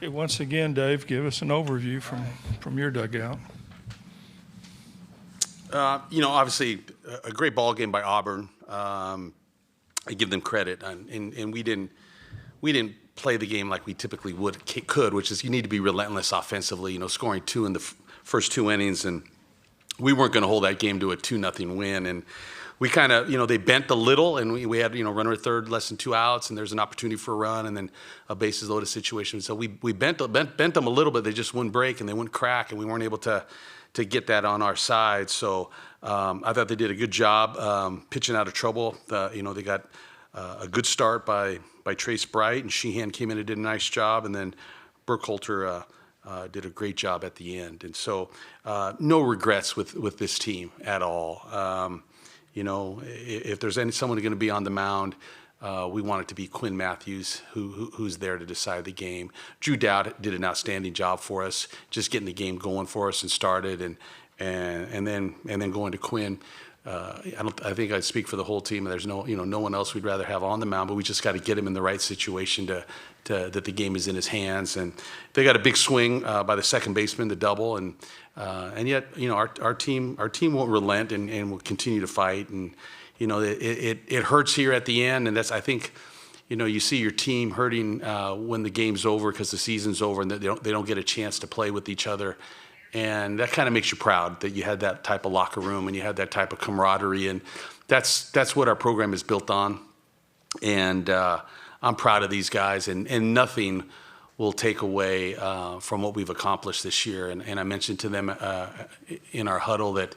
Okay, once again, Dave, give us an overview from your dugout. Obviously, a great ball game by Auburn. I give them credit, and we didn't play the game like we typically could, which is you need to be relentless offensively. Scoring 2 in the first 2 innings, and we weren't going to hold that game to a 2-0 win. And we kind of, they bent a little, and we had, runner at third, less than 2 outs, and there's an opportunity for a run, and then a bases loaded situation. So we bent them a little bit. They just wouldn't break and they wouldn't crack, and we weren't able to get that on our side. So I thought they did a good job pitching out of trouble. They got a good start by Trace Bright, and Sheehan came in and did a nice job, and then Burkhalter did a great job at the end. And so no regrets with this team at all. If there's someone going to be on the mound, we want it to be Quinn Matthews, who's there to decide the game. Drew Dowd did an outstanding job for us, just getting the game going for us and started, and then going to Quinn. I think I'd speak for the whole team. There's no one else we'd rather have on the mound, but we just got to get him in the right situation that the game is in his hands. And they got a big swing by the second baseman, the double, and yet our team won't relent and will continue to fight. And it hurts here at the end, and that's, I think, you see your team hurting when the game's over because the season's over and they don't get a chance to play with each other. And that kind of makes you proud that you had that type of locker room and you had that type of camaraderie. And that's what our program is built on. And I'm proud of these guys, and nothing will take away from what we've accomplished this year. And I mentioned to them in our huddle that,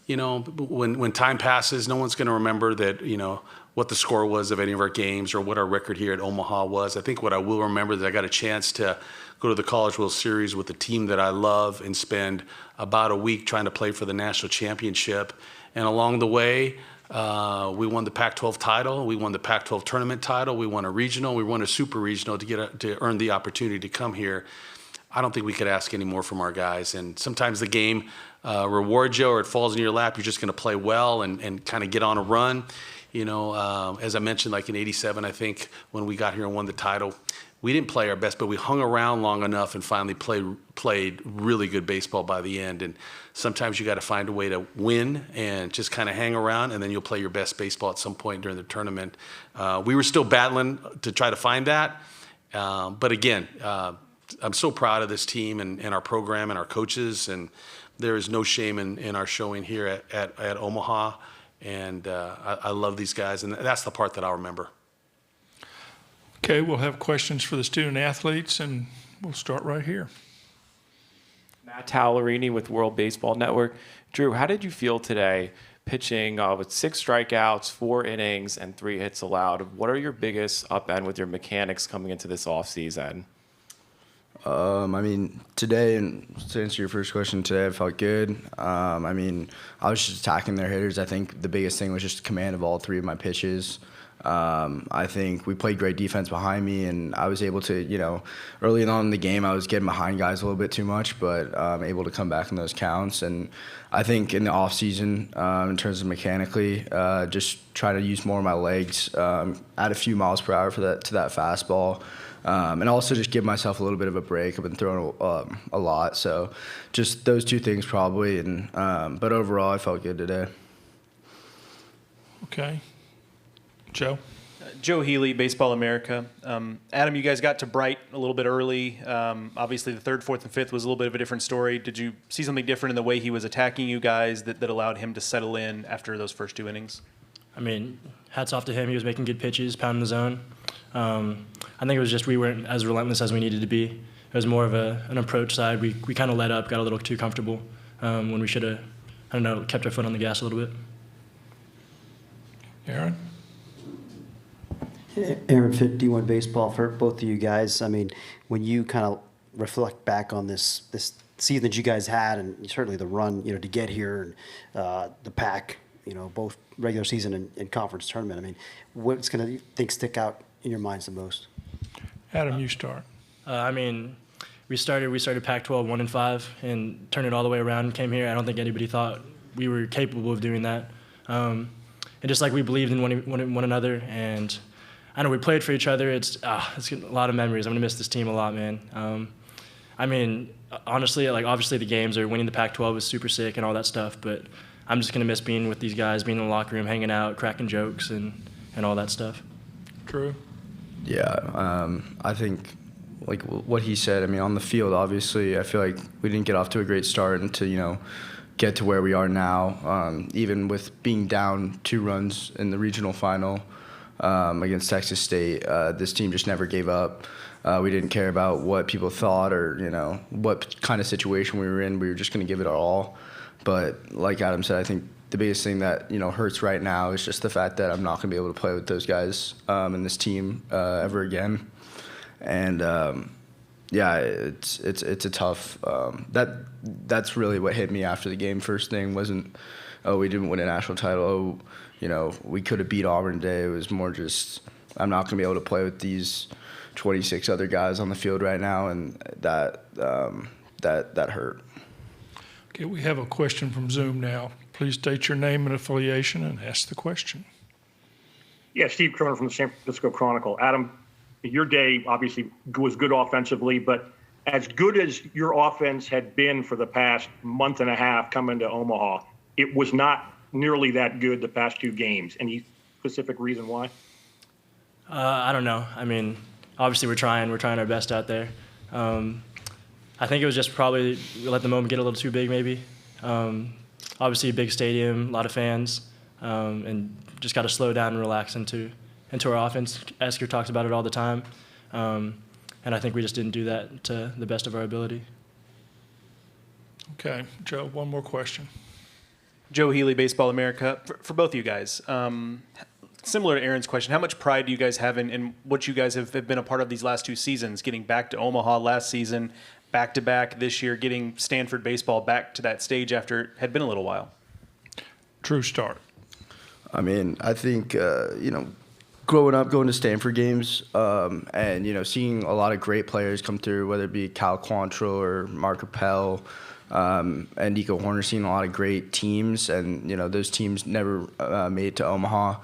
when time passes, no one's going to remember that, what the score was of any of our games or what our record here at Omaha was. I think what I will remember is I got a chance to go to the College World Series with the team that I love and spend about a week trying to play for the national championship. And along the way, we won the Pac-12 title, we won the Pac-12 tournament title, we won a regional, we won a super regional to earn the opportunity to come here. I don't think we could ask any more from our guys. And sometimes the game rewards you, or it falls in your lap. You're just going to play well and kind of get on a run. As I mentioned, like in '87, I think when we got here and won the title, we didn't play our best, but we hung around long enough and finally played really good baseball by the end. And sometimes you got to find a way to win and just kind of hang around, and then you'll play your best baseball at some point during the tournament. We were still battling to try to find that. But again, I'm so proud of this team and our program and our coaches, and there is no shame in our showing here at Omaha. And I love these guys, and that's the part that I'll remember. Okay, we'll have questions for the student athletes, and we'll start right here. Matt Tallarini with World Baseball Network. Drew, how did you feel today pitching with 6 strikeouts, 4 innings, and 3 hits allowed? What are your biggest upend with your mechanics coming into this offseason? Today, and to answer your first question, today I felt good. I was just attacking their hitters. I think the biggest thing was just command of all 3 of my pitches. I think we played great defense behind me, and I was able to, early on in the game, I was getting behind guys a little bit too much, but able to come back in those counts. And I think in the off season, in terms of mechanically, just try to use more of my legs, add a few miles per hour to that fastball. And also just give myself a little bit of a break. I've been throwing a lot, so just those 2 things probably. And but overall, I felt good today. Okay, Joe. Joe Healy, Baseball America. Adam, you guys got to Bright a little bit early. Obviously, the 3rd, 4th, and 5th was a little bit of a different story. Did you see something different in the way he was attacking you guys that allowed him to settle in after those first 2 innings? Hats off to him. He was making good pitches, pounding the zone. I think it was just we weren't as relentless as we needed to be. It was more of an approach side. We kind of let up, got a little too comfortable when we should have, kept our foot on the gas a little bit. Aaron? Aaron Fitt, D1 Baseball, for both of you guys. When you kind of reflect back on this season that you guys had, and certainly the run, to get here, and the pack, both regular season and conference tournament. What's going to think stick out in your minds the most? Adam, you start. We started Pac-12 1-5 and turned it all the way around and came here. I don't think anybody thought we were capable of doing that. And just like we believed in one another, and I know we played for each other. It's a lot of memories. I'm gonna miss this team a lot, man. I mean, honestly, like obviously the games or winning the Pac-12 was super sick and all that stuff, but I'm just gonna miss being with these guys, being in the locker room, hanging out, cracking jokes, and all that stuff. Drew? Yeah, I think like what he said. I mean, on the field, obviously, I feel like we didn't get off to a great start and to get to where we are now. Even with being down 2 runs in the regional final against Texas State, this team just never gave up. We didn't care about what people thought or what kind of situation we were in. We were just going to give it our all. But like Adam said, I think the biggest thing that hurts right now is just the fact that I'm not going to be able to play with those guys and this team ever again. And yeah, it's a tough. That's really what hit me after the game. First thing wasn't, oh, we didn't win a national title. Oh, we could have beat Auburn today. It was more just, I'm not going to be able to play with these 26 other guys on the field right now, and that hurt. Okay, we have a question from Zoom now. Please state your name and affiliation and ask the question. Yeah, Steve Cronin from the San Francisco Chronicle. Adam, your day obviously was good offensively, but as good as your offense had been for the past month and a half coming to Omaha, it was not nearly that good the past 2 games. Any specific reason why? I don't know. I mean, obviously we're trying our best out there. I think it was just probably let the moment get a little too big maybe. Obviously a big stadium, a lot of fans, and just got to slow down and relax into our offense. Esker talks about it all the time, and I think we just didn't do that to the best of our ability. Okay, Joe, one more question. Joe Healy, Baseball America. For both of you guys, similar to Aaron's question, how much pride do you guys have in what you guys have been a part of these last 2 seasons, getting back to Omaha last season, back-to-back this year, getting Stanford baseball back to that stage after it had been a little while? Drew, start. I mean, I think, growing up, going to Stanford games, and, seeing a lot of great players come through, whether it be Cal Quantrill or Mark Appel, and Nico Horner, seeing a lot of great teams, and, those teams never made it to Omaha.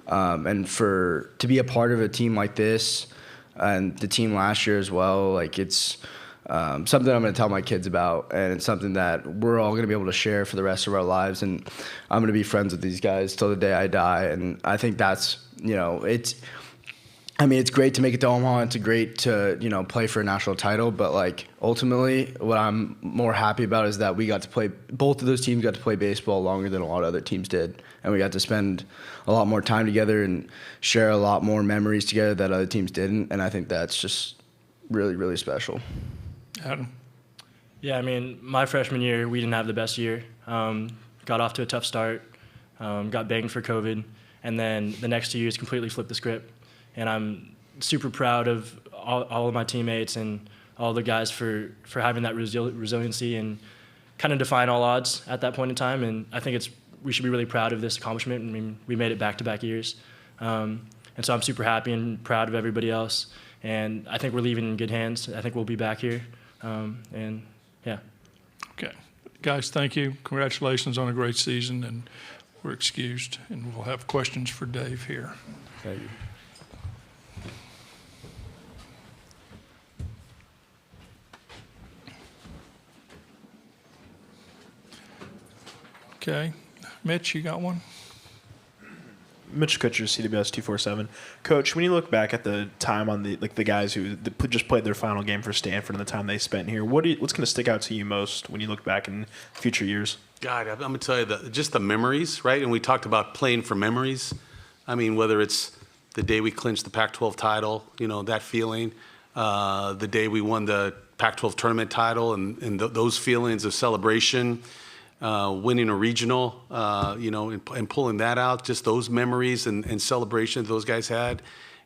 And to be a part of a team like this and the team last year as well, like it's something I'm going to tell my kids about, and it's something that we're all going to be able to share for the rest of our lives. And I'm going to be friends with these guys till the day I die. And I think that's, it's great to make it to Omaha. It's great to, play for a national title. But, like, ultimately, what I'm more happy about is that we got to play, both of those teams got to play baseball longer than a lot of other teams did. And we got to spend a lot more time together and share a lot more memories together that other teams didn't. And I think that's just really, really special. Adam? Yeah, I mean, my freshman year, we didn't have the best year. Got off to a tough start, got banged for COVID, and then the next 2 years completely flipped the script. And I'm super proud of all of my teammates and all the guys for having that resiliency and kind of defying all odds at that point in time. And I think we should be really proud of this accomplishment. I mean, we made it back-to-back years. And so I'm super happy and proud of everybody else. And I think we're leaving in good hands. I think we'll be back here. And yeah. Okay. Guys, thank you. Congratulations on a great season, and we're excused. And we'll have questions for Dave here. Thank you. Okay. Mitch, you got one? Mitch Kutcher, CWS 247. Coach, when you look back at the time on the guys who just played their final game for Stanford and the time they spent here, what's going to stick out to you most when you look back in future years? God, I'm going to tell you just the memories, right? And we talked about playing for memories. I mean, whether it's the day we clinched the Pac-12 title, that feeling, the day we won the Pac-12 tournament title and those feelings of celebration, winning a regional, and pulling that out, just those memories and celebrations those guys had,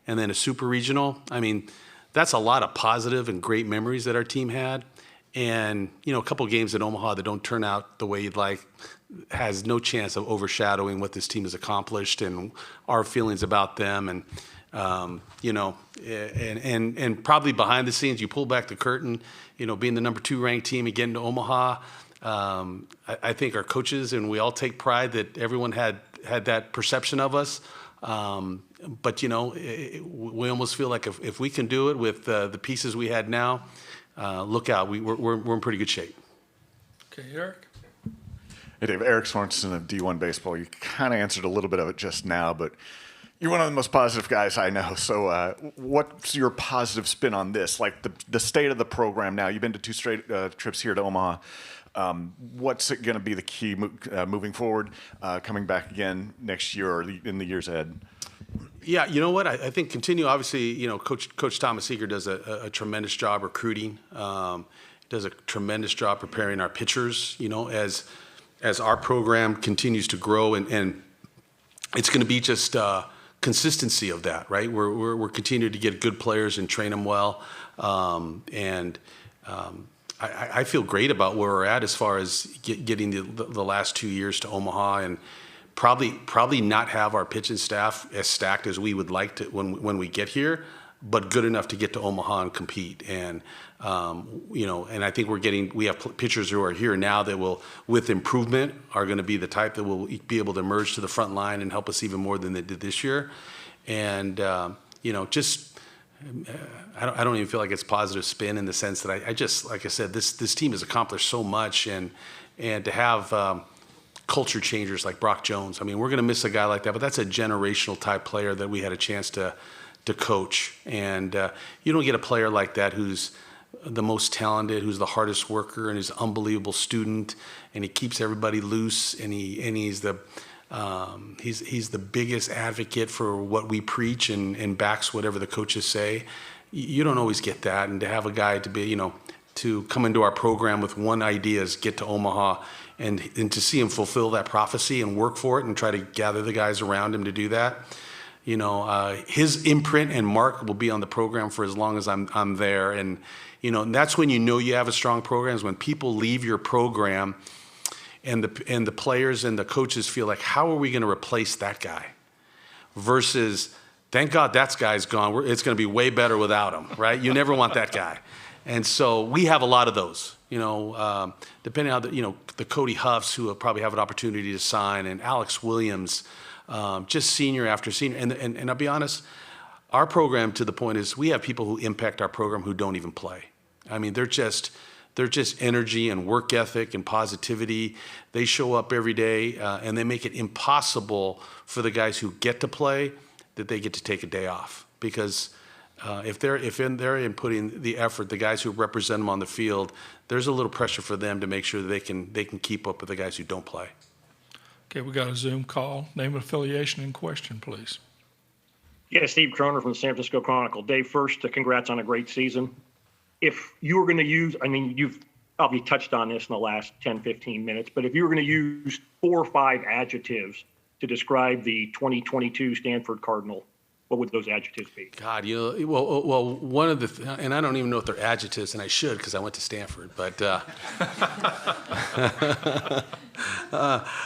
and then a super regional. I mean, that's a lot of positive and great memories that our team had. And, a couple of games in Omaha that don't turn out the way you'd like has no chance of overshadowing what this team has accomplished and our feelings about them. And, and probably behind the scenes, you pull back the curtain, being the number 2 ranked team and getting to Omaha. I think our coaches and we all take pride that everyone had that perception of us. But we almost feel like if we can do it with the pieces we had now, look out, we're in pretty good shape. Okay, Eric? Hey, Dave. Eric Sorensen of D1 Baseball. You kind of answered a little bit of it just now, but you're one of the most positive guys I know. So what's your positive spin on this? Like the state of the program now. You've been to 2 straight trips here to Omaha. What's going to be the key moving forward, coming back again next year or in the years ahead? Yeah, you know what? I think continue. Obviously, Coach Thomas Eager does a tremendous job recruiting. Does a tremendous job preparing our pitchers. As our program continues to grow, and it's going to be just consistency of that, right? We're continuing to get good players and train them well, I feel great about where we're at as far as getting the last 2 years to Omaha, and probably not have our pitching staff as stacked as we would like to when we get here, but good enough to get to Omaha and compete. And and I think we have pitchers who are here now that will, with improvement, are going to be the type that will be able to emerge to the front line and help us even more than they did this year. And just. I don't even feel like it's positive spin in the sense that I just, like I said, this team has accomplished so much, and to have culture changers like Brock Jones. I mean, we're going to miss a guy like that, but that's a generational type player that we had a chance to coach. And you don't get a player like that who's the most talented, who's the hardest worker, and is an unbelievable student, and he keeps everybody loose, and he's the biggest advocate for what we preach and backs whatever the coaches say. You don't always get that, and to have a guy to be, to come into our program with one idea is get to Omaha, and to see him fulfill that prophecy and work for it and try to gather the guys around him to do that. His imprint and mark will be on the program for as long as I'm there, and and that's when you have a strong program, is when people leave your program. And the players and the coaches feel like, how are we going to replace that guy? Versus, thank God that guy's gone. It's going to be way better without him, right? You never want that guy. And so we have a lot of those, depending on the Cody Huffs, who will probably have an opportunity to sign, and Alex Williams, just senior after senior. And I'll be honest, our program, to the point is, we have people who impact our program who don't even play. I mean, they're just energy and work ethic and positivity. They show up every day, and they make it impossible for the guys who get to play that they get to take a day off. Because if they're inputting the effort, the guys who represent them on the field, there's a little pressure for them to make sure that they can keep up with the guys who don't play. Okay, we got a Zoom call. Name and affiliation and question, please. Yeah, Steve Kroner from the San Francisco Chronicle. Dave, first, congrats on a great season. If you were going to use, you've probably touched on this in the last 10, 15 minutes, but if you were going to use 4 or 5 adjectives to describe the 2022 Stanford Cardinal, what would those adjectives be? God, well, one of the, and I don't even know if they're adjectives, and I should because I went to Stanford, but I'm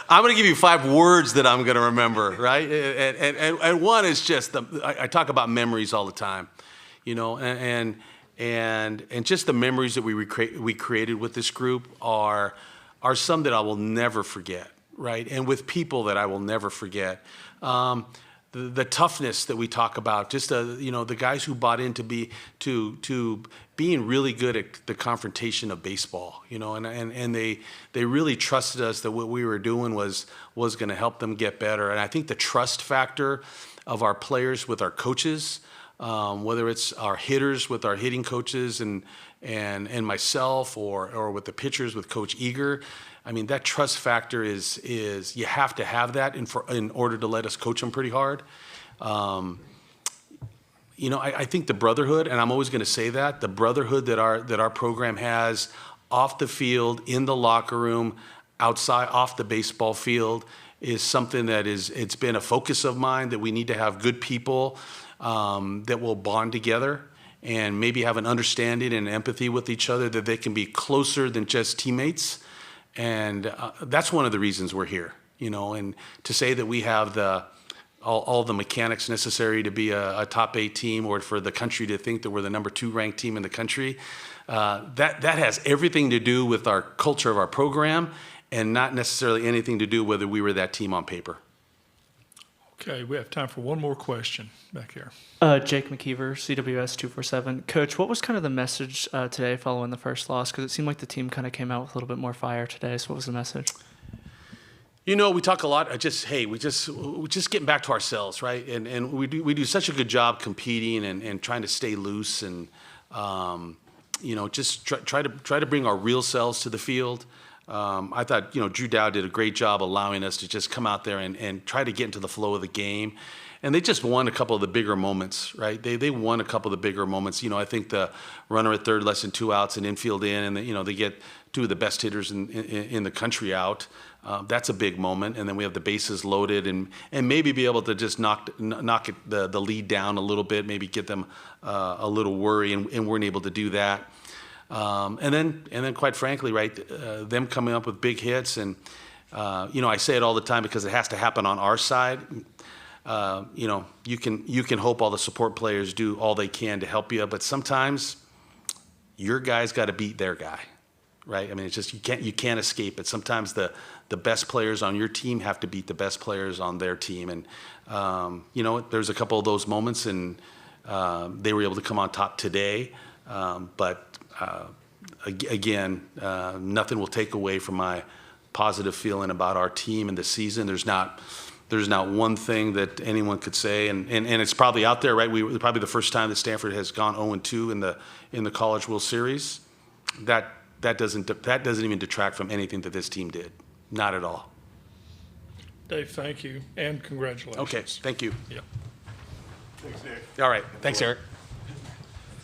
going to give you 5 words that I'm going to remember, right? And one is just, I talk about memories all the time, and just the memories that we created with this group are some that I will never forget, right? And with people that I will never forget. The toughness that we talk about, just the guys who bought into being really good at the confrontation of baseball, and they really trusted us that what we were doing was going to help them get better. And I think the trust factor of our players with our coaches, whether it's our hitters with our hitting coaches and myself, or with the pitchers with Coach Eager. I mean, that trust factor is you have to have that in order to let us coach them pretty hard. I think the brotherhood, and I'm always going to say that, the brotherhood that our program has off the field, in the locker room, outside, off the baseball field, is something that it's been a focus of mine, that we need to have good people that will bond together and maybe have an understanding and empathy with each other, that they can be closer than just teammates. And that's one of the reasons we're here, and to say that we have all the mechanics necessary to be a top 8 team, or for the country to think that we're the number 2 ranked team in the country, that has everything to do with our culture of our program, and not necessarily anything to do whether we were that team on paper. Okay, we have time for one more question back here. Jake McKeever, CWS 247. Coach, what was kind of the message today following the first loss? Because it seemed like the team kind of came out with a little bit more fire today. So what was the message? You know, we talk a lot. We're just getting back to ourselves, right? And we do such a good job competing and trying to stay loose and just try to bring our real selves to the field. I thought Drew Dow did a great job allowing us to just come out there and try to get into the flow of the game. And they just won a couple of the bigger moments, right? They won a couple of the bigger moments. I think the runner at third, less than 2 outs, and infield in, and they get two of the best hitters in the country out. That's a big moment. And then we have the bases loaded and maybe be able to just knock the lead down a little bit, maybe get them a little worry, and weren't able to do that. And then quite frankly, right, them coming up with big hits. And, I say it all the time because it has to happen on our side. You can hope all the support players do all they can to help you, but sometimes your guy's got to beat their guy, right? I mean, it's just you can't escape it. Sometimes the best players on your team have to beat the best players on their team, and there's a couple of those moments, and they were able to come on top today, but again, nothing will take away from my positive feeling about our team and the season. There's not one thing that anyone could say, and it's probably out there, right? We probably the first time that Stanford has gone 0-2 in the College World Series. That doesn't even detract from anything that this team did, not at all. Dave, thank you, and congratulations. Okay, thank you. Yep. Thanks, Dave. All right, thanks, Eric.